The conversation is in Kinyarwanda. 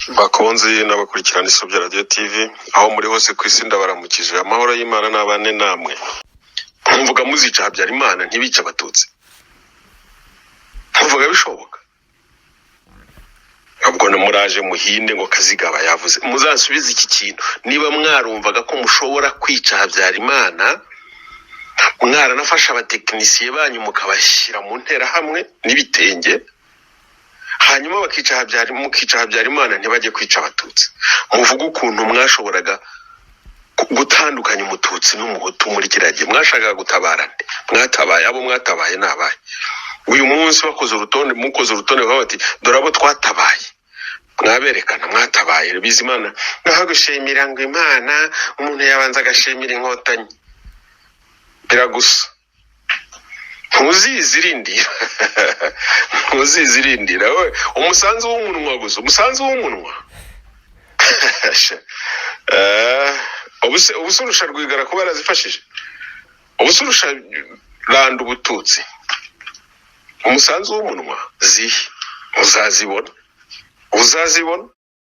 bakonzi n'abakurikirana Isobya Radio TV aho muri hose ku isi ndabaramukije amahoro y'Imana n'abane namwe. Mvuga muzica Habyarimana ntibica abatutsi. Mvuga bishoboka. Ubwo muraje muhinde ngo Kazigaba yavuze muzansubiza iki kintu niba mwarumvaga ko mushobora kwica Habyarimana mwaranafasha abatekinisiye banyu mukabashyira mu ntera hamwe n'ibitenge hanyuma bakica Habyarimana ntibajye kwica abatutsi. Muvuga ukuntu mwashoboraga gutandukanya umututsi n'umuhutu muri kiragiye mwashakaga gutabarana mwatabaye abo mwatabaye nabaye uyu munsi bakoze urutonde bati dore abo twatabaye mwaberekana mwatabaye Bizimana naho gushimira ngo Imana umuntu yabanza agashimira inkotanyi biragusa ntuzizirindira we umusanzu w'umunwa gusa umusanzu w'umunwa ubusurusha Rwigara kuba yarazifashije ubusurusha randa ubututsi umusanzu w'umunwa zihe uzazibona